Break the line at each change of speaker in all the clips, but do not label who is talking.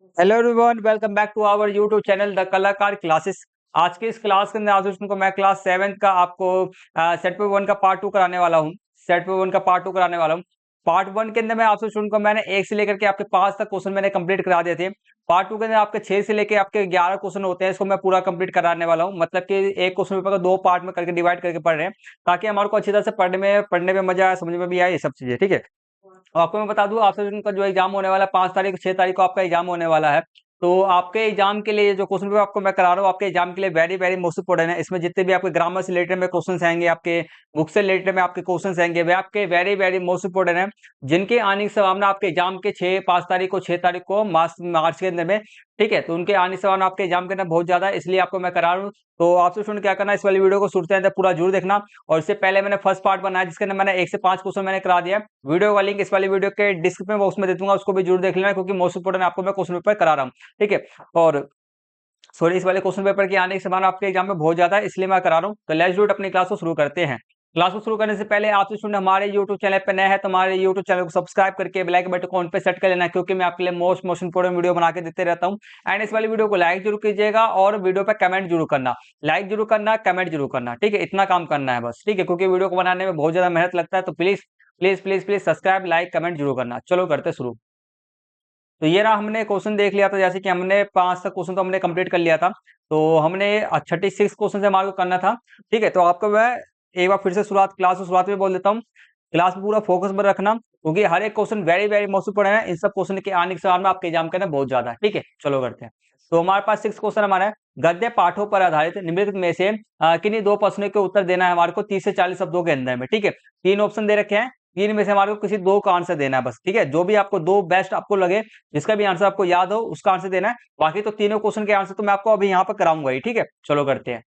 Hello everyone, welcome back to our YouTube channel the Kalakar classes. आज के इस class के अंदर आज तुमको मैं क्लास 7 का आपको सेट पे वन का पार्ट 2 कराने वाला हूँ। सेट पे वन का पार्ट 2 कराने वाला हूँ। पार्ट 1 के अंदर मैं आपसे स्टूडेंट को मैंने 1 से लेकर के आपके 5 तक क्वेश्चन मैंने कंप्लीट करा दिए थे। पार्ट 2 के अंदर आपके 6 से लेकर आपके 11 क्वेश्चन होते हैं, इसको मैं पूरा कंप्लीट कराने वाला हूँ। मतलब कि एक क्वेश्चन पेपर को 2 पार्ट में करके डिवाइड करके पढ़ रहे हैं, ताकि हमारे को अच्छी तरह से पढ़ने में मजा आए, समझ में भी आए, ये सब चीजें। ठीक है। तो आपको मैं बता दूं, आपसे उनका जो एग्जाम होने वाला है 5 तारीख 6 तारीख को आपका एग्जाम होने वाला है। तो आपके एग्जाम के लिए जो क्वेश्चन पेपर आपको मैं करा रहा हूँ, आपके एग्जाम के लिए वेरी वेरी मोस्ट इंपोर्टेंट है। इसमें जितने भी आपके ग्रामर से रिलेटेड में क्वेश्चन आएंगे, आपके बुक से रिलेटेड में आपके क्वेश्चन आएंगे, वे आपके वेरी वेरी मोस्ट इंपोर्टेंट है, जिनके आने की संभावना आपके एग्जाम के 6 तारीख को मार्च के अंदर में। ठीक है। तो उनके आने की संभावना आपके एग्जाम के अंदर बहुत ज्यादा है, इसलिए आपको मैं करा रहा हूँ। तो आपसे स्टूडेंट क्या करना है, इस वाली वीडियो को शुरू से अंत तक पूरा जरूर देखना। और इससे पहले मैंने फर्स्ट पार्ट बनाया, जिसके अंदर मैंने 1 से 5 क्वेश्चन मैंने करा दिया। वीडियो का लिंक इस वाली वीडियो के डिस्क्रिप्शन बॉक्स में दे दूंगा, उसको भी जरूर देख लेना, क्योंकि मोस्ट इंपोर्टेंट आपको मैं क्वेश्चन पेपर करा रहा हूँ। ठीक है। और सॉरी, इस वाले क्वेश्चन पेपर के आने की संभावना आपके एग्जाम में बहुत ज्यादा है, इसलिए मैं करा रहा हूँ। तो लेट्स डू इट, अपनी क्लास को शुरू करते हैं। क्लास को शुरू करने से पहले आप स्टूडेंट हमारे YouTube चैनल पर नए हैं तो हमारे YouTube चैनल को सब्सक्राइब करके बेल आइकन बटन को ऑन पे सेट कर लेना, क्योंकि मैं आपके लिए मोस्ट इंपोर्टेंट वीडियो बना के देते रहता हूँ। एंड इस वाली वीडियो को लाइक जरूर कीजिएगा और वीडियो पे कमेंट जरूर करना। लाइक जरूर करना, कमेंट जरूर करना। ठीक है, इतना काम करना है बस। ठीक है, क्योंकि वीडियो को बनाने में बहुत ज्यादा मेहनत लगता है। तो please please please please subscribe, like, comment जरूर करना। चलो करते शुरू। तो ये रहा, हमने क्वेश्चन देख लिया था, जैसे कि हमने 5 तक क्वेश्चन तो हमने कंप्लीट कर लिया था। तो हमने 36 क्वेश्चन से हमारे को करना था। ठीक है। तो आपको मैं एक बार फिर से क्लास की शुरुआत में बोल देता हूँ। क्लास में पूरा फोकस में रखना, क्योंकि हर एक क्वेश्चन वेरी वेरी महत्वपूर्ण है। इन सब क्वेश्चन के आने के सवाल में आपके एग्जाम के अंदर बहुत ज्यादा है। ठीक है, चलो करते हैं। तो हमारे पास 6 क्वेश्चन हमारा है। गद्य पाठों पर आधारित निम्नलिखित में से किन्हीं 2 प्रश्नों के उत्तर देना है हमारे को 30 से 40 शब्दों के अंदर में। ठीक है। 3 ऑप्शन दे रखे हैं, 3 में से हमारे को किसी 2 का आंसर देना है बस। ठीक है, जो भी आपको 2 बेस्ट आपको लगे, जिसका भी आंसर आपको याद हो, उसका आंसर देना है। बाकी तो तीनों क्वेश्चन के आंसर तो मैं आपको अभी यहाँ पर कराऊंगा ही। ठीक है, चलो करते हैं।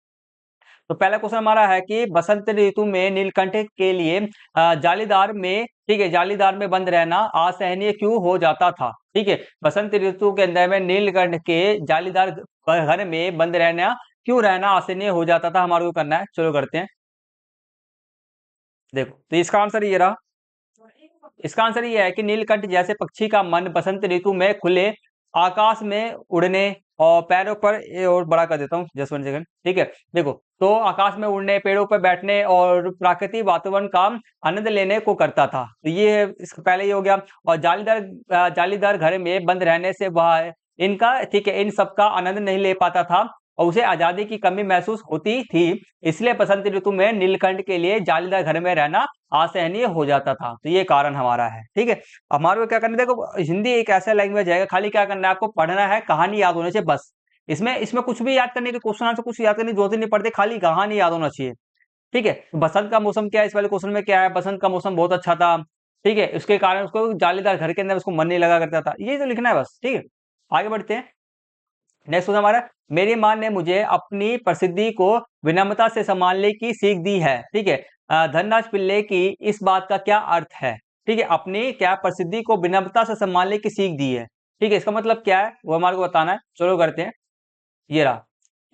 तो पहला क्वेश्चन हमारा है कि बसंत ऋतु में नीलकंठ के लिए जालीदार में, ठीक है, जालीदार में बंद रहना असहनीय क्यों हो जाता था। ठीक है, बसंत ऋतु के अंदर में नीलकंठ के जालीदार घर में बंद रहना असहनीय हो जाता था, हमारे को करना है। चलो करते हैं। देखो, तो इसका आंसर ये रहा। इसका आंसर ये है कि नीलकंठ जैसे पक्षी का मन बसंत ऋतु में खुले आकाश में उड़ने और पैरों पर, ये और बड़ा कर देता हूँ जस्ट 1 सेकंड। ठीक है। देखो, तो आकाश में उड़ने, पेड़ों पर बैठने और प्राकृतिक वातावरण का आनंद लेने को करता था। तो ये इसका पहले ही हो गया। और जालीदार घर में बंद रहने से वह इनका, ठीक है, इन सब का आनंद नहीं ले पाता था और उसे आजादी की कमी महसूस होती थी। इसलिए बसंत ऋतु में नीलकंठ के लिए जालीदार घर में रहना असहनीय हो जाता था। तो ये कारण हमारा है। ठीक है। हमारे को क्या करना है, देखो, हिंदी एक ऐसा लैंग्वेज है, खाली क्या करना है आपको, पढ़ना है, कहानी याद होने से बस। इसमें इसमें कुछ भी याद करने के, क्वेश्चन आंसर कुछ याद करने की जरूरत ही नहीं पड़ती, खाली कहानी याद होना चाहिए। ठीक है। तो बसंत का मौसम क्या है, इस वाले क्वेश्चन में क्या है, बसंत का मौसम बहुत अच्छा था। ठीक है, उसके कारण उसको जालीदार घर के अंदर उसको मन नहीं लगा करता था, ये तो लिखना है बस। ठीक है, आगे बढ़ते हैं। नेक्स्ट क्वेश्चन हमारा, मेरी माँ ने मुझे अपनी प्रसिद्धि को विनम्रता से संभालने की सीख दी है। ठीक है। धनराज पिल्ले की इस बात का क्या अर्थ है। ठीक है, अपनी क्या प्रसिद्धि को विनम्रता से संभालने की सीख दी है। ठीक है, इसका मतलब क्या है वो हमारे को बताना है। चलो करते हैं। ये रहा।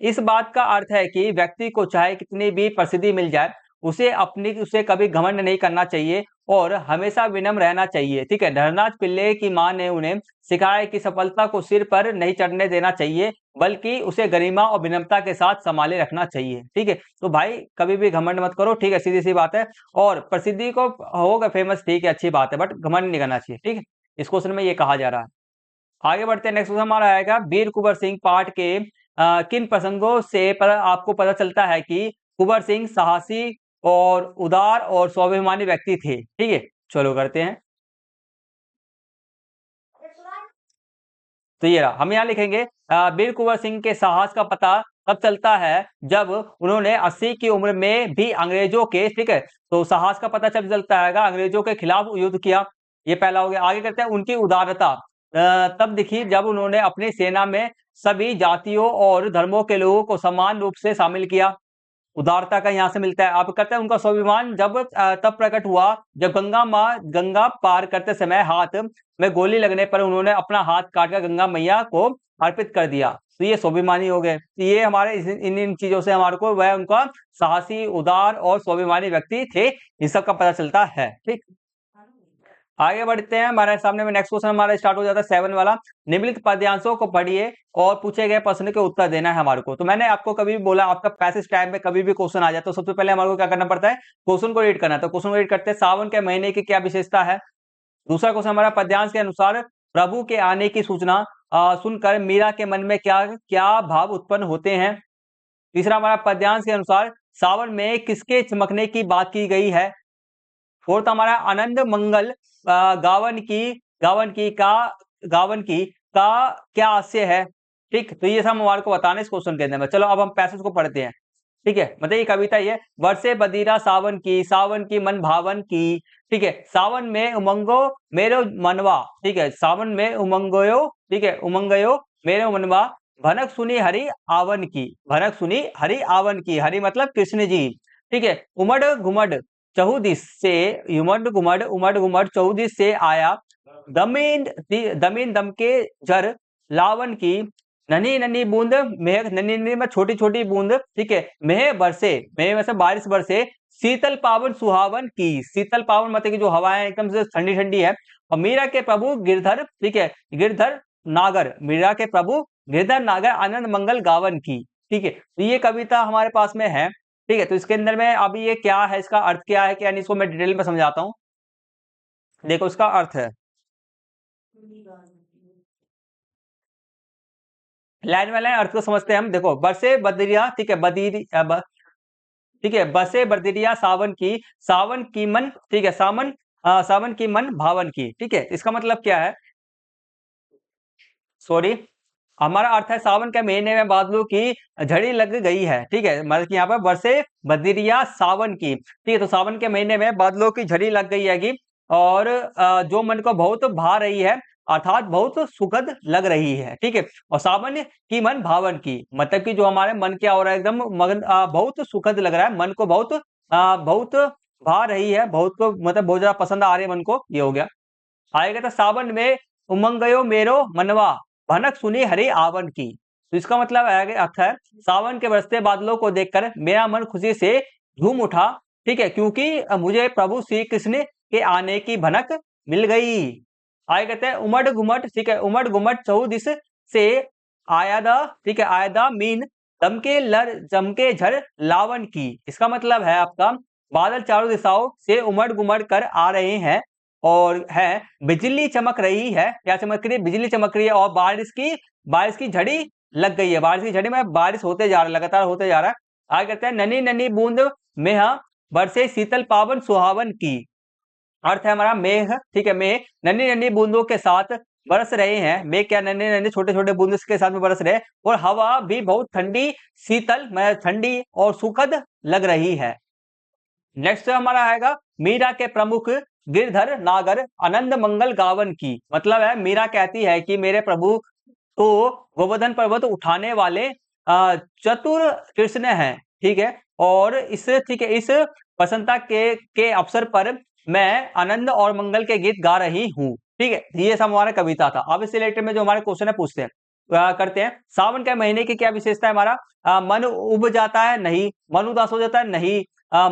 इस बात का अर्थ है कि व्यक्ति को चाहे कितनी भी प्रसिद्धि मिल जाए, उसे कभी घमंड नहीं करना चाहिए और हमेशा विनम्र रहना चाहिए। ठीक है, धरनाज पिल्ले की मां ने उन्हें सिखाया कि सफलता को सिर पर नहीं चढ़ने देना चाहिए, बल्कि उसे गरिमा और विनम्रता के साथ संभाले रखना चाहिए। ठीक है, तो भाई कभी भी घमंड मत करो। ठीक है, सीधी सी बात है। और प्रसिद्धि को होगा फेमस, ठीक है, अच्छी बात है, बट घमंड नहीं करना चाहिए। ठीक है, इस क्वेश्चन में ये कहा जा रहा है। आगे बढ़ते हैं। नेक्स्ट क्वेश्चन हमारा आएगा, वीर कुंवर सिंह पाठ के किन प्रसंगों से पर आपको पता चलता है कि कुंवर सिंह साहसी और उदार और स्वाभिमानी व्यक्ति थे। ठीक है, चलो करते हैं। तो ये रहा, हम यहाँ लिखेंगे वीर कुंवर सिंह के साहस का पता तब चलता है जब उन्होंने 80 की उम्र में भी अंग्रेजों के, ठीक है, तो साहस का पता चल चलता है अंग्रेजों के खिलाफ युद्ध किया। ये पहला हो गया। आगे करते हैं, उनकी उदारता तब दिखी जब उन्होंने अपनी सेना में सभी जातियों और धर्मों के लोगों को समान रूप से शामिल किया। उदारता का यहाँ से मिलता है। आप कहते हैं उनका स्वाभिमान जब तब प्रकट हुआ जब गंगा पार करते समय हाथ में गोली लगने पर उन्होंने अपना हाथ काटकर गंगा मैया को अर्पित कर दिया। तो ये स्वाभिमानी हो गए। तो ये हमारे इन इन चीजों से हमारे को वह उनका साहसी, उदार और स्वाभिमानी व्यक्ति थे, इस सब का पता चलता है। ठीक। आगे बढ़ते हैं, हमारे सामने में नेक्स्ट क्वेश्चन हमारा स्टार्ट हो जाता है 7 वाला। निम्नलिखित पद्यांशों को पढ़िए और पूछे गए प्रश्न के उत्तर देना है हमारे को। तो मैंने आपको कभी भी बोला, आपका पैसेज टाइम में कभी भी क्वेश्चन आ जाए तो सबसे पहले हमारे को क्या करना पड़ता है, क्वेश्चन को रीड करना है। तो क्वेश्चन को रीड करते हैं, सावन के महीने की क्या विशेषता है। दूसरा क्वेश्चन हमारा, पद्यांश के अनुसार प्रभु के आने की सूचना सुनकर मीरा के मन में क्या क्या भाव उत्पन्न होते हैं। तीसरा हमारा, पद्यांश के अनुसार सावन में किसके चमकने की बात की गई है। फोर्थ हमारा, आनंद मंगल गावन की गावन की का गावन की का क्या आशय है। ठीक, तो ये सब हमारे को बताना इस क्वेश्चन के अंदर में। चलो अब हम पैसेज को पढ़ते हैं। ठीक है, मतलब ये कविता ये, वर्षे बदीरा सावन की मन भावन की। ठीक है, सावन में उमंगो मेरो मनवा। ठीक है, सावन में उमंगयो, ठीक है, उमंगयो मेरो मनवा। भनक सुनी हरि आवन की, भनक सुनी हरि आवन की, हरि मतलब कृष्ण जी। ठीक है, उमड़ घुमड़ चहुदिस से, उमड़ घुमड़ चहुदिस से आया। दमीन दमीन दम के जर लावन की, नन्ही नन्ही बूंद मेघ, नन्ही नन्ही में छोटी छोटी बूंद। ठीक है, मेह बरसे, मेह में से बारिश बरसे। शीतल पावन सुहावन की, शीतल पावन मतलब की जो हवाएं एकदम से ठंडी ठंडी है। और मीरा के प्रभु गिरधर, ठीक है, गिरधर नागर, मीरा के प्रभु गिरधर नागर आनंद मंगल गावन की। ठीक है, तो ये कविता हमारे पास में है। ठीक है, तो इसके अंदर में अभी ये क्या है, इसका अर्थ क्या है, क्या नहीं, इसको मैं डिटेल में समझाता हूँ। देखो इसका अर्थ है, लाइन वाले अर्थ को समझते हैं हम। देखो, बरसे बदरिया, ठीक है, ठीक है, बसे बदरिया सावन की मन, ठीक है, सावन की मन भावन की। ठीक है, इसका मतलब क्या है, सॉरी, हमारा अर्थ है सावन के महीने में बादलों की झड़ी लग गई है। ठीक है, मतलब कि यहाँ पर बरसे बदरिया सावन की। ठीक है, तो सावन के महीने में बादलों की झड़ी लग गई है और जो मन को बहुत भा रही है, अर्थात बहुत सुखद लग रही है। ठीक है, और सावन की मन भावन की मतलब कि जो हमारे मन क्या हो रहा है, एकदम मगन, बहुत सुखद लग रहा है, मन को बहुत भा रही है, बहुत को मतलब बहुत ज्यादा पसंद आ रही है मन को, ये हो गया। आएगा तो सावन में उमंगयो मेरो मनवा, भनक सुनी हरि आवन की। तो इसका मतलब है, अर्थ है, सावन के बरसते बादलों को देखकर मेरा मन खुशी से झूम उठा। ठीक है, क्योंकि मुझे प्रभु श्री कृष्ण के आने की भनक मिल गई। आगे कहते हैं, उमड़ घुमट, ठीक है, उमड़ घुमट चहुदिस से आयादा, ठीक है, आयादा मीन दमके लर जमके झर लावन की। इसका मतलब है आपका, बादल चारों दिशाओं से उमड़ घुमड़ कर आ रहे हैं और है, बिजली चमक रही है। क्या चमक रही है, बिजली चमक रही है। और बारिश की झड़ी लग गई है, बारिश की झड़ी में बारिश होते जा रहा है, लगातार होते जा रहा है। आगे कहते हैं, नन्ही नन्ही बूंद में बरसे शीतल पावन सुहावन की। अर्थ है हमारा, मेघ, ठीक है, मेघ नन्ही नन्ही बूंदों के साथ बरस रहे हैं। मेघ क्या, नन्हे नन्हे छोटे छोटे बूंद के साथ में बरस रहे हैं। और हवा भी बहुत ठंडी, शीतल में ठंडी और सुखद लग रही है। नेक्स्ट हमारा आएगा, मीरा के प्रमुख गिरधर नागर आनंद मंगल गावन की। मतलब है, मीरा कहती है कि मेरे प्रभु तो गोवर्धन पर्वत उठाने वाले चतुर कृष्ण हैं। ठीक है, और इस, ठीक है, इस प्रसन्नता के अवसर पर मैं आनंद और मंगल के गीत गा रही हूँ। ठीक है, ये सब हमारा कविता था। अब इससे रिलेटेड में जो हमारे क्वेश्चन है पूछते हैं, करते हैं। सावन के महीने की क्या विशेषता है हमारा, मन उब जाता है, नहीं। मन उदास हो जाता है, नहीं।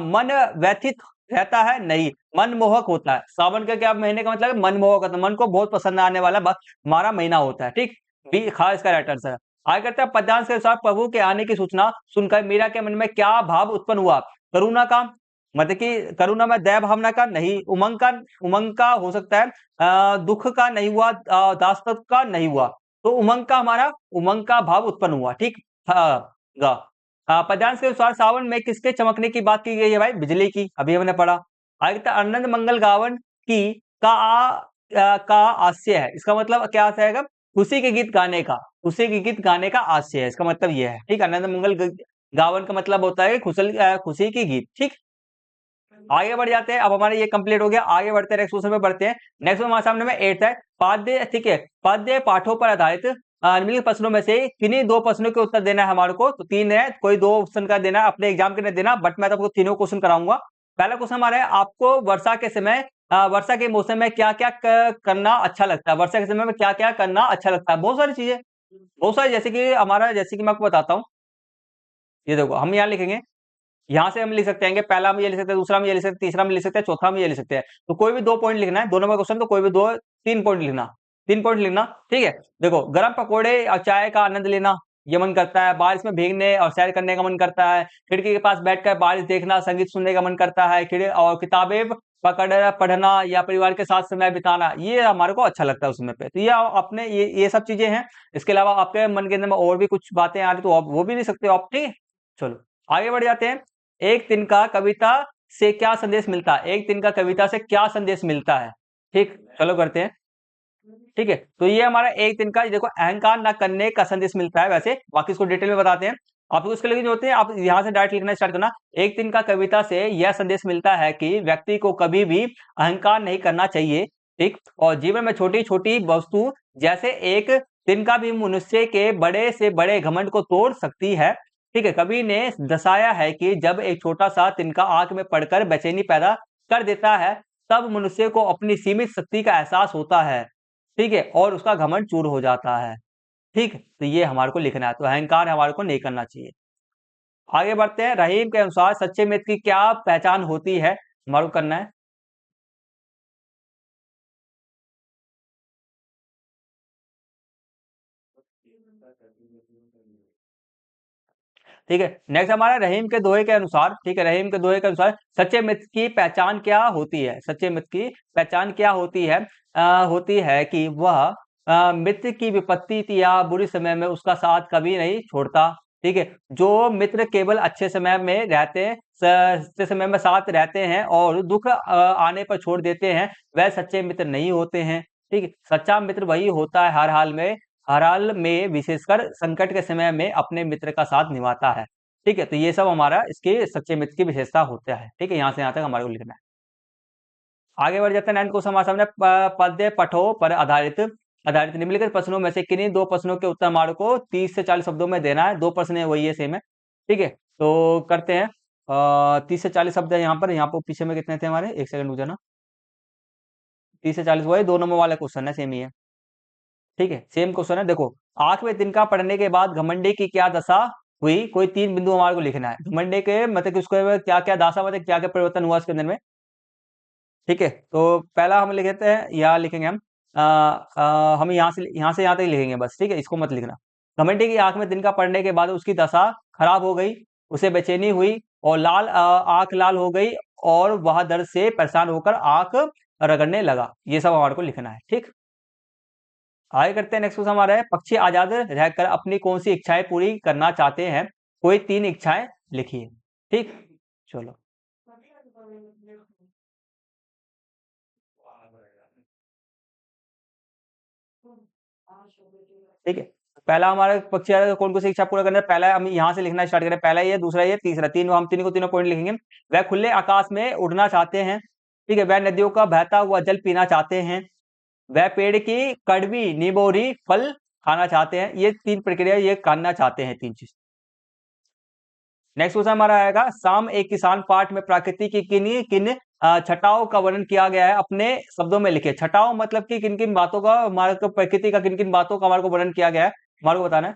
मन व्यथित रहता है, नहीं। मनमोहक होता है। सावन का क्या महीने का मतलब है, मनमोहक होता है, मन को बहुत पसंद आने वाला हमारा महीना होता है। ठीक, बी खास इसका राइट आंसर है। आगे करते हैं, पद्यांश के अनुसार प्रभु के आने की सूचना सुनकर मीरा के मन में क्या भाव उत्पन्न हुआ। करुणा का, मतलब कि करुणा में दया भावना का, नहीं। उमंग का हो सकता है, दुख का नहीं हुआ, दासत्व का नहीं हुआ। तो उमंग का, हमारा उमंग का भाव उत्पन्न हुआ। ठीक, गा। पद्यांश के अनुसार सावन में किसके चमकने की बात की गई है भाई, बिजली की, अभी हमने पढ़ा। आगे तक आनंद मंगल गावन की का आशय है। इसका मतलब क्या आएगा, खुशी के गीत गाने का, खुशी के गीत गाने का आशय है, इसका मतलब यह है। ठीक, आनंद मंगल गावन का मतलब होता है खुशी की गीत। ठीक, आगे बढ़ जाते हैं। अब हमारे ये कंप्लीट हो गया, आगे बढ़ते हैं, नेक्स्ट क्वेश्चन पे बढ़ते हैं। नेक्स्ट हमारे सामने में 8th है, पाद्य, ठीक है, पाद्य पाठों पर आधारित निम्नलिखित प्रश्नों में से किन्हीं दो प्रश्नों के उत्तर देना है हमारे को। तो 3 है, कोई 2 ऑप्शन का देना है, अपने एग्जाम के लिए देना, बट मैं तो आपको तीनों क्वेश्चन कराऊंगा। पहला क्वेश्चन हमारा है, आपको वर्षा के समय, वर्षा के मौसम में क्या क्या करना अच्छा लगता है। वर्षा के समय में क्या क्या करना अच्छा लगता है, बहुत सारी चीजें, बहुत सारी, जैसे कि हमारा, जैसे कि मैं आपको बताता हूँ। ये देखो, हम यहाँ लिखेंगे, यहाँ से हम लिख सकते हैं कि पहला में ये लिख सकते हैं, दूसरा में ये लिख सकते हैं, तीसरा में लिख सकते हैं, चौथा में ये लिख सकते हैं। तो कोई भी 2 पॉइंट लिखना है, दोनों में क्वेश्चन तो कोई भी 2 3 पॉइंट लिखना, 3 पॉइंट लिखना, ठीक है। देखो, गरम पकोड़े और चाय का आनंद लेना ये मन करता है, बारिश में भीगने और सैर करने का मन करता है, खिड़की के पास बैठकर बारिश देखना, संगीत सुनने का मन करता है, और किताबें पकड़ पढ़ना या परिवार के साथ समय बिताना, ये हमारे को अच्छा लगता है उस समय पे। तो ये अपने ये सब चीजें हैं। इसके अलावा आपके मन के अंदर में और भी कुछ बातें आ रही तो आप वो भी लिख सकते हो आप, ठीक है। चलो आगे बढ़ जाते हैं। एक दिन का कविता से क्या संदेश मिलता है? एक दिन का कविता से क्या संदेश मिलता है? ठीक, चलो करते हैं। ठीक है, तो ये हमारा एक दिन का, देखो, अहंकार न करने का संदेश मिलता है। वैसे बाकी इसको डिटेल में बताते हैं आपको। इसके लिए जो होते हैं, आप यहाँ से डायरेक्ट लिखना स्टार्ट करना। एक दिन का कविता से यह संदेश मिलता है कि व्यक्ति को कभी भी अहंकार नहीं करना चाहिए, ठीक। और जीवन में छोटी छोटी वस्तु जैसे एक तिनका भी मनुष्य के बड़े से बड़े घमंड को तोड़ सकती है, ठीक है। कवि ने दर्शाया है कि जब एक छोटा सा तिनका आंख में पड़कर बेचैनी पैदा कर देता है, तब मनुष्य को अपनी सीमित शक्ति का एहसास होता है, ठीक है, और उसका घमंड चूर हो जाता है, ठीक। तो ये हमारे को लिखना है, तो अहंकार हमारे को नहीं करना चाहिए। आगे बढ़ते हैं। रहीम के अनुसार सच्चे मित्र की क्या पहचान होती है? हमारे को करना है। ठीक है, नेक्स्ट हमारा रहीम के दोहे के अनुसार, ठीक है, रहीम के दोहे के अनुसार सच्चे मित्र की पहचान क्या होती है? सच्चे मित्र की पहचान क्या होती है? होती है कि वह मित्र की विपत्ति या बुरी समय में उसका साथ कभी नहीं छोड़ता, ठीक है। जो मित्र केवल अच्छे समय में रहते हैं, अच्छे समय में साथ रहते हैं और दुख आने पर छोड़ देते हैं, वह सच्चे मित्र नहीं होते हैं, ठीक है। सच्चा मित्र वही होता है हर हाल में विशेषकर संकट के समय में अपने मित्र का साथ निभाता है, ठीक है। तो ये सब हमारा इसके सच्चे मित्र की विशेषता होता है, ठीक है। यहाँ से यहाँ तक हमारे को लिखना है। आगे बढ़ जाते हैं। 9 क्वेश्चन हमारे सामने, पद्य पठो पर आधारित आधारित निम्नलिखित प्रश्नों में से किन्हीं 2 प्रश्नों के उत्तर हमारे को 30 से 40 शब्दों में देना है। 2 प्रश्न है, वही है, सेम है, ठीक है। तो करते हैं। 30 से 40 शब्द है यहाँ पर पीछे में कितने थे हमारे, एक सेकंड रुक जाना। 30 से 40 वही 2 नंबर वाला क्वेश्चन है, सेम ही है, ठीक है, सेम क्वेश्चन है। देखो, आंख में तिनका पड़ने के बाद घमंडी की क्या दशा हुई? कोई 3 बिंदु हमारे को लिखना है। घमंडी के मतलब कि उसको क्या क्या दशा, मतलब क्या क्या परिवर्तन हुआ उसके अंदर में, ठीक है। तो पहला हम लिख देते हैं, या लिखेंगे हम हम यहाँ से यहाँ तक लिखेंगे बस, ठीक है, इसको मत लिखना। घमंडी की आंख में तिनका पड़ने के बाद उसकी दशा खराब हो गई, उसे बेचैनी हुई और आंख लाल हो गई और वह दर्द से परेशान होकर आंख रगड़ने लगा। ये सब हमारे को लिखना है, ठीक। आगे करते हैं। नेक्स्ट क्वेश्चन हमारा है, पक्षी आजाद रहकर अपनी कौन सी इच्छाएं पूरी करना चाहते हैं? कोई 3 इच्छाएं लिखिए, ठीक। चलो, ठीक है। पहला हमारा पक्षी आजाद कौन सी इच्छा पूरा करना है? पहला हम यहाँ से लिखना स्टार्ट करें। पहला ये, दूसरा ये, तीसरा, तीनों हम तीनों को तीनों पॉइंट लिखेंगे। वह खुले आकाश में उड़ना चाहते हैं, ठीक है। वह नदियों का बहता हुआ जल पीना चाहते हैं। वह पेड़ की कड़वी निबोरी फल खाना चाहते हैं। ये 3 प्रक्रिया ये करना चाहते हैं, 3 चीज। नेक्स्ट क्वेश्चन हमारा आएगा, शाम एक किसान पाठ में प्रकृति की किन किन छटाओं का वर्णन किया गया है? अपने शब्दों में लिखे। छटाओं मतलब कि किन किन बातों का हमारे को, प्रकृति का किन किन बातों का हमारे को वर्णन किया गया है, हमारे को बताना है।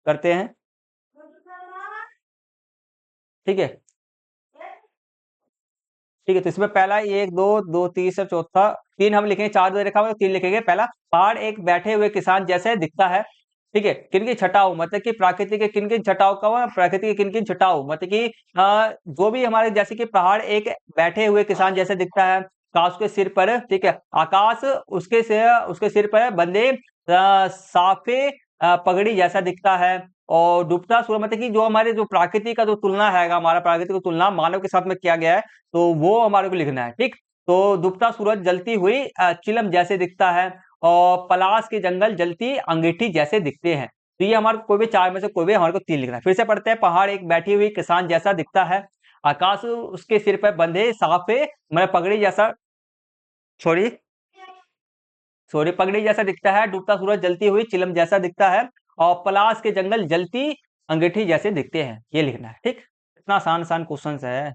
करते हैं, ठीक है, ठीक है। तो इसमें पहला 1 2 2 तीसरा चौथा 3 हम लिखेंगे, 4 दे रखा हुआ है, 3 लिखेंगे। पहला, पहाड़ एक बैठे हुए किसान जैसे दिखता है, ठीक है। किन किन छटाओं मतलब कि प्राकृतिक के किन किन छटाओं का, प्रकृति के किन किन छटाओं मतलब कि जो भी हमारे, जैसे कि पहाड़ एक बैठे हुए किसान जैसे दिखता है, आकाश उसके सिर पर, ठीक है, आकाश उसके सिर पर बंदे साफे पगड़ी जैसा दिखता है। और डूबता सूरज मतलब कि जो हमारे जो प्रकृति का जो तुलना है, हमारा प्रकृति को तुलना मानव के साथ में किया गया है, तो वो हमारे को लिखना है, ठीक। तो डूबता सूरज जलती हुई चिलम जैसे दिखता है और पलाश के जंगल जलती अंगीठी जैसे दिखते हैं। तो ये हमारे कोई भी 4 में से कोई भी हमारे को 3 लिखना है। फिर से पढ़ते हैं, पहाड़ एक बैठी हुई किसान जैसा दिखता है, आकाश उसके सिर पर बंधे साफे मतलब पगड़ी जैसा, सॉरी पगड़ी जैसा दिखता है, डूबता सूरज जलती हुई चिलम जैसा दिखता है और पलाश के जंगल जलती अंगीठी जैसे दिखते हैं। ये लिखना है, ठीक। इतना आसान आसान क्वेश्चन है।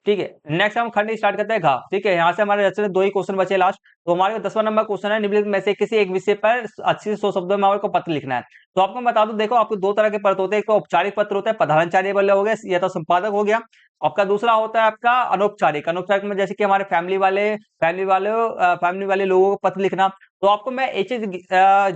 ठीक है, नेक्स्ट हम खंड स्टार्ट करते हैं घ। ठीक है, यहाँ से हमारे रचना 2 ही क्वेश्चन बचे लास्ट। तो हमारे 10वां नंबर क्वेश्चन है, निम्नलिखित में से किसी एक विषय पर 80 से 100 शब्दों में आपको पत्र लिखना है। तो आपको मैं बता दूं, देखो आपको 2 तरह के पत्र होते हैं, एक तो औपचारिक पत्र होता है, प्रधानाचार्य वाला हो गया या तो संपादक हो गया। आपका दूसरा होता है आपका अनौपचारिक। अनौपचारिक में जैसे कि हमारे फैमिली वाले लोगों को पत्र लिखना। तो आपको मैं एक चीज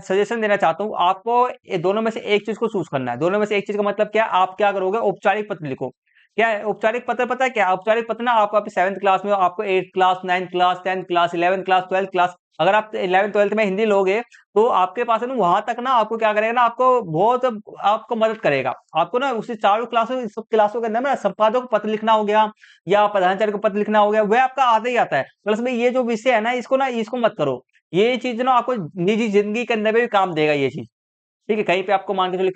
सजेशन देना चाहता हूँ, आपको ये दोनों में से एक चीज को चूज करना है। दोनों में से एक चीज का मतलब क्या है, आप क्या करोगे, औपचारिक पत्र लिखो। क्या है औपचारिक पत्र, पता है क्या औपचारिक पत्र ना, आप 7th क्लास में हो, आपको 8th class, 9th class, 10th class, 11th class, 12th class, अगर आप 11th 12th में हिंदी लोगे तो आपके पास है ना, वहां तक ना आपको क्या करेगा ना, आपको बहुत आपको मदद करेगा। आपको ना उसी चारों क्लासों, इस सब क्लासों के अंदर ना संपादक को पत्र लिखना हो गया या प्रधानाचार्य को पत्र लिखना हो गया, वह आपका आता ही आता है। प्लस में ये जो विषय है ना, इसको मत करो। ये चीज ना आपको निजी जिंदगी के अंदर भी काम देगा ये चीज। ठीक है, कहीं पे आपको मान के चलो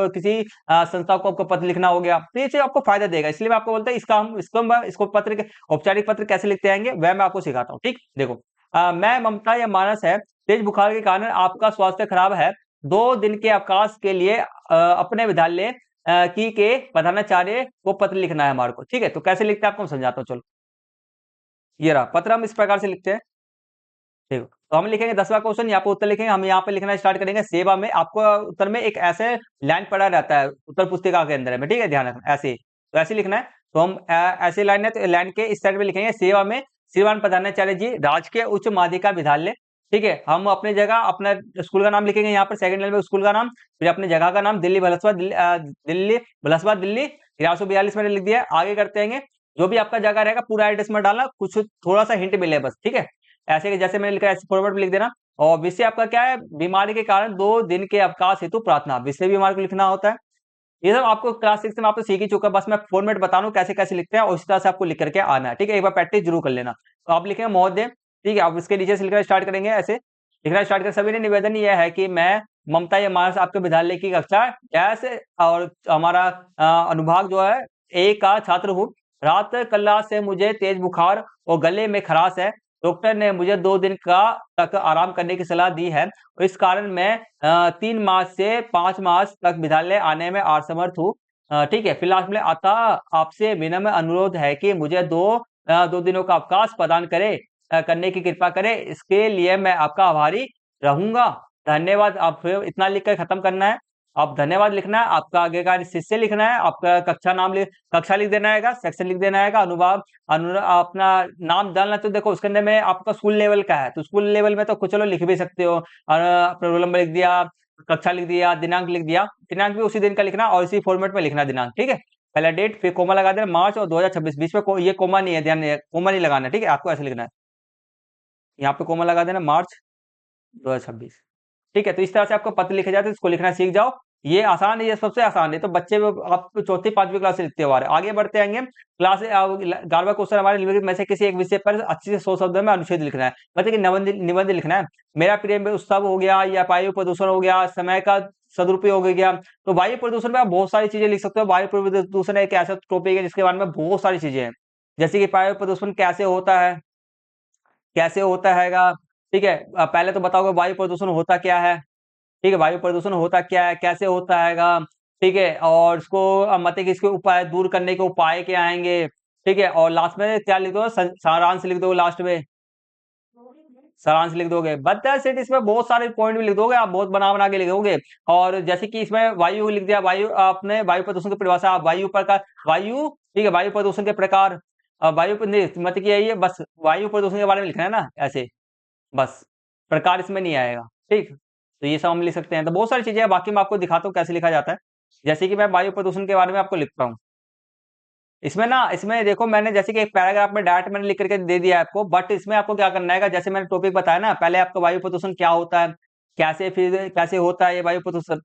किसी संस्था को आपको पत्र लिखना हो गया, तो ये चीज आपको फायदा देगा। इसलिए मैं आपको बोलता हूँ, इसको पत्र के औपचारिक पत्र कैसे लिखते आएंगे वह मैं आपको सिखाता हूँ। ठीक, देखो मैं ममता या मानस है, तेज बुखार के कारण आपका स्वास्थ्य खराब है, 2 दिन के अवकाश के लिए अपने विद्यालय की के प्रधानाचार्य को पत्र लिखना है हमारे को। ठीक है, तो कैसे लिखते हैं आपको मैं समझाता हूँ, चलो। ये रहा पत्र, हम इस प्रकार से लिखते हैं। ठीक है, तो हम लिखेंगे 10वां क्वेश्चन, यहाँ पे उत्तर लिखेंगे। हम यहाँ पे लिखना स्टार्ट करेंगे सेवा में। आपको उत्तर में एक ऐसे लाइन पड़ा रहता है उत्तर पुस्तिका के अंदर में, ठीक है, ध्यान रखना ऐसे ही। तो ऐसे लिखना है। तो हम ऐसे लाइन है, तो लाइन के इस साइड में लिखेंगे सेवा में श्रीमान प्रधानाचार्य जी, राजकीय उच्च माध्यमिक विद्यालय। ठीक है, हम अपनी जगह अपना स्कूल का नाम लिखेंगे, यहाँ पर सेकंड लाइन में स्कूल का नाम, फिर अपनी जगह का नाम दिल्ली भलसवा, दिल्ली 1142 मैंने लिख दिया। आगे करते हैं, जो भी आपका जगह रहेगा पूरा एड्रेस में डालना, कुछ थोड़ा सा हिंट मिले बस। ठीक है, ऐसे कि जैसे मैंने लिखा है ऐसे फॉरवर्ड में लिख देना। और विषय आपका क्या है, बीमारी के कारण 2 दिन के अवकाश हेतु प्रार्थना, विषय भी हमारे को लिखना होता है। ये सब आपको क्लास 6 में आपको सीख ही चुका है, बस मैं फॉर्मेट बता रहा हूँ कैसे कैसे लिखते हैं, और इस तरह से आपको लिख करके आना है। ठीक है, एक बार प्रैक्टिस जरूर कर लेना। तो आप लिखेंगे महोदय। ठीक है, आप इसके नीचे से लिखना स्टार्ट करेंगे, ऐसे लिखना स्टार्ट कर। सभी ने निवेदन यह है कि मैं ममता या मानस आपके विद्यालय की कक्षा कैसे और हमारा अनुभाग जो है एक का छात्र हूँ। रात कल से मुझे तेज बुखार और गले में खराश है। डॉक्टर ने मुझे 2 दिन का तक आराम करने की सलाह दी है। इस कारण मैं 3 मार्च से 5 मार्च तक विद्यालय आने में असमर्थ हूँ। ठीक है, फिलहाल में अतः आपसे विनम्र अनुरोध है कि मुझे 2 दिनों का अवकाश प्रदान करने की कृपा करें। इसके लिए मैं आपका आभारी रहूंगा। धन्यवाद। आप फिर इतना लिख कर खत्म करना है। आप धन्यवाद लिखना है, आपका आगे का शिष्य लिखना है, आपका कक्षा लिख देना है, सेक्शन लिख देना है, अनुभाग अपना नाम डालना। तो देखो उसके अंदर में आपका स्कूल लेवल का है, तो स्कूल लेवल में तो चलो लिख भी सकते हो, अपना रोल नंबर लिख दिया, कक्षा लिख दिया, दिनांक लिख दिया। दिनांक भी उसी दिन का लिखना और इसी फॉर्मेट में लिखना दिनांक। ठीक है, पहला डेट, फिर कोमा लगा देना मार्च और 2026, बीच में ये कोमा नहीं है, ध्यान कोमा नहीं लगाना। ठीक है, आपको ऐसे लिखना है, यहाँ पे कोमा लगा देना मार्च 2026। ठीक है, तो इस तरह से आपको पत्र लिखे जाते हैं, इसको लिखना सीख जाओ। ये आसान है, ये सबसे आसान है। तो बच्चे आप 4th 5वीं क्लास से लिखते हो आ रहे, आगे बढ़ते आएंगे। क्लास 11वां क्वेश्चन हमारे निम्नलिखित में से किसी एक विषय पर 80 से 100 शब्दों में अनुच्छेद लिखना है, मतलब कि निबंध लिखना है। मेरा प्रिय उत्सव हो गया, या वायु प्रदूषण हो गया, समय का सदुपयोग हो गया। तो वायु प्रदूषण में आप बहुत सारी चीजें लिख सकते हो। वायु प्रदूषण एक ऐसा टॉपिक है जिसके बारे में बहुत सारी चीजें हैं, जैसे कि वायु प्रदूषण कैसे होता है, कैसे होता हैगा। ठीक है, पहले तो बताओगे वायु प्रदूषण होता क्या है। ठीक है, वायु प्रदूषण होता क्या है, कैसे होता हैगा। ठीक है, और इसको मतलब कि इसके उपाय दूर करने के उपाय क्या आएंगे। ठीक है, और लास्ट में क्या लिख दो, सारांश लिख दो लास्ट में, सारांश लिख दोगे। बट दैट्स इट, इसमें बहुत सारे पॉइंट भी लिख दोगे आप, बहुत बना बना के लिखोगे। और जैसे कि इसमें वायु लिख दिया, वायु आपने वायु प्रदूषण की परिभाषा, वायु। ठीक है, वायु प्रदूषण के प्रकार, मतलब कि यही है, बस वायु प्रदूषण के बारे में लिखना है ना ऐसे, बस प्रकार इसमें नहीं आएगा। ठीक, तो ये सब हम लिख सकते हैं। तो बहुत सारी चीजें हैं, बाकी मैं आपको दिखाता हूँ कैसे लिखा जाता है। जैसे कि मैं वायु प्रदूषण के बारे में आपको लिखता हूँ। इसमें देखो मैंने जैसे कि एक पैराग्राफ में डायरेक्ट मैंने लिख करके दे दिया है आपको, बट इसमें आपको क्या करना है, जैसे मैंने टॉपिक बताया ना, पहले आपको वायु प्रदूषण क्या होता है, कैसे होता है ये वायु प्रदूषण।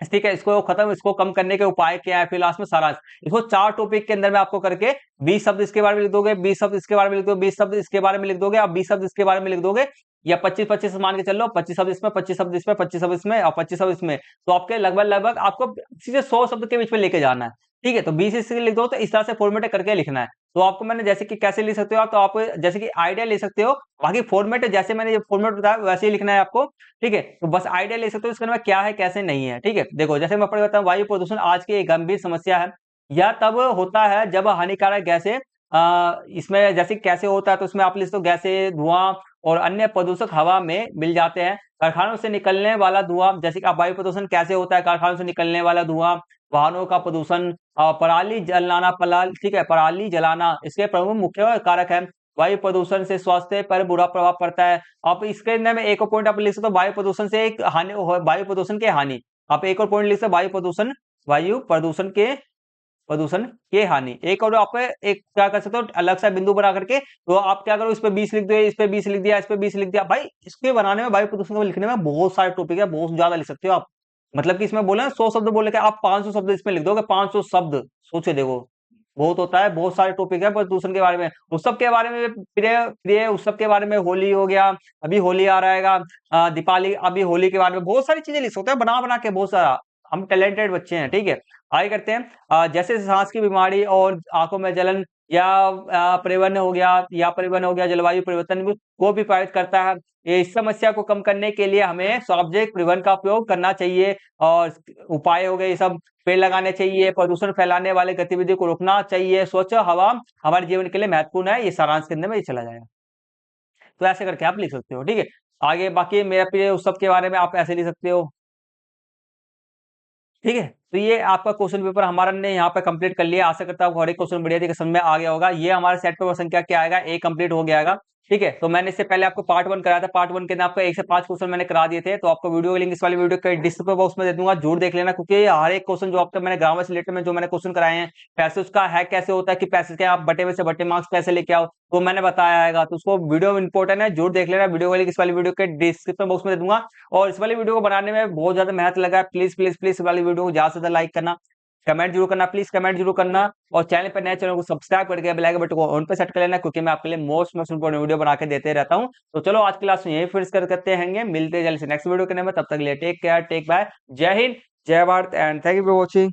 ठीक है, इसको कम करने के उपाय क्या है, फिर लास्ट में सारांश। इसको 4 टॉपिक के अंदर में आपको करके 20 शब्द इसके बारे में लिख दोगे, 20 शब्द इसके बारे में लिख दो, 20 शब्द इसके बारे में लिख दोगे, अब 20 शब्द इसके बारे में लिख दोगे, या 25-25 मान के चल लो, 25 शब्द इसमें, 25 शब्द इसमें, 25 शब्द इसमें और 25 शब्द इसमें। तो आपके लगभग आपको सीधे 100 शब्द के बीच में लेके जाना है। ठीक है, तो 20 इसके लिख दो, तो इस तरह से फॉर्मेट करके लिखना है। तो आपको मैंने जैसे कि कैसे लिख सकते हो आप, तो आप जैसे कि आइडिया ले सकते हो, बाकी फॉर्मेट जैसे मैंने ये फॉर्मेट बताया वैसे ही लिखना है आपको। ठीक है, तो बस आइडिया ले सकते हो इसके अंदर क्या है कैसे नहीं है। ठीक है, देखो जैसे मैं आपको बताऊं, वायु प्रदूषण आज की एक गंभीर समस्या है। यह तब होता है जब हानिकारक गैसें इसमें जैसे कैसे होता है, तो इसमें आप लिख सकते हो गैसें, धुआं और अन्य प्रदूषक हवा में मिल जाते हैं। कारखानों से निकलने वाला धुआं, जैसे कि अब वायु प्रदूषण कैसे होता है, कारखानों से निकलने वाला धुआं, वाहनों का प्रदूषण, पराली जलाना, ठीक है, पराली जलाना इसके प्रमुख मुख्य कारक है। वायु प्रदूषण से स्वास्थ्य पर बुरा प्रभाव पड़ता है। आप इसके अंदर में एक और पॉइंट आप लिख सकते हो, वायु प्रदूषण से एक हानि, वायु प्रदूषण के हानि। आप एक और पॉइंट लिख सकते हो, वायु प्रदूषण के हानि। एक और आप एक क्या कर सकते हो, अलग सा बिंदु बना करके, तो आप क्या करो, इस पे 20 लिख दो, इस पे 20 लिख दिया, इस पे 20 लिख दिया। भाई इसके बनाने में, वायु प्रदूषण को लिखने में बहुत सारे टॉपिक है, बहुत ज्यादा लिख सकते हो आप। मतलब कि इसमें बोले 100 शब्द बोले, आप 500 शब्द इसमें लिख दोगे, 500 शब्द, सोचे देखो, बहुत होता है, बहुत सारे टॉपिक है प्रदूषण के बारे में। उत्सव के बारे में, प्रिय प्रिय उत्सव के बारे में, होली हो गया, अभी होली आ रहेगा, दीपावली, अभी होली के बारे में बहुत सारी चीजें लिख सकते हैं, बना बना के बहुत सारा। हम टैलेंटेड बच्चे हैं, ठीक है। आगे करते हैं, जैसे सांस की बीमारी और आंखों में जलन, या परिवहन हो गया, जलवायु परिवर्तन को भी प्रभावित करता है। इस समस्या को कम करने के लिए हमें सॉब्जेक्ट परिवहन का उपयोग करना चाहिए, और उपाय हो गए ये सब, पेड़ लगाने चाहिए, प्रदूषण फैलाने वाले गतिविधि को रोकना चाहिए, स्वच्छ हवा हमारे जीवन के लिए महत्वपूर्ण है। ये सारांश के अंदर में ये चला जाएगा, तो ऐसे करके आप लिख सकते हो, ठीक है। आगे बाकी मेरा प्रिय उत्सव के बारे में आप ऐसे लिख सकते हो, ठीक है। तो ये आपका क्वेश्चन पेपर हमारा ने यहाँ पे कंप्लीट कर लिया। आशा करता हूँ हर एक क्वेश्चन बढ़िया तरीके से समझ में आ गया होगा। ये हमारा सेट पेपर संख्या क्या आएगा, ए कंप्लीट हो गया आएगा, ठीक है। तो मैंने इससे पहले आपको पार्ट 1 कराया था, पार्ट 1 के अंदर आपको 1 से 5 क्वेश्चन मैंने करा दिए थे। तो आपको वीडियो लिंक इस वाली वीडियो के डिस्क्रिप्शन बॉक्स में दे दूंगा, जरूर देख लेना, क्योंकि हर एक क्वेश्चन जो आपका मैंने ग्रामर से रिलेटेड में जो मैंने क्वेश्चन कराए हैं, पैसेज का है कैसे होता है कि पैसेज के आप बटे में से बटे मार्क्स कैसे लेके आओ, तो मैंने बताया आएगा। तो उसको वीडियो इंपॉर्टेंट है, जरूर देख लेना। वीडियो लिंक इस वाली वीडियो के डिस्क्रिप्शन बॉक्स में दे दूंगा। और इस वाली वीडियो को बनाने में बहुत ज्यादा मेहनत लगा है, प्लीज प्लीज प्लीज इस वाली वीडियो को ज्यादा से ज्यादा लाइक करना, कमेंट जरूर करना, प्लीज कमेंट जरूर करना। और चैनल पर नए, चैनल को सब्सक्राइब करके बेल आइकन बटन को ऑन पे सेट कर लेना, क्योंकि मैं आपके लिए मोस्ट इंपोर्टेंट वीडियो बना के देते रहता हूं। तो चलो आज क्लास में यही फिर करते हैं, मिलते हैं जल्दी से नेक्स्ट वीडियो के नए में। तब तक लिए टेक केयर, टेक बाय, जय हिंद, जय Bharat and thank you for watching.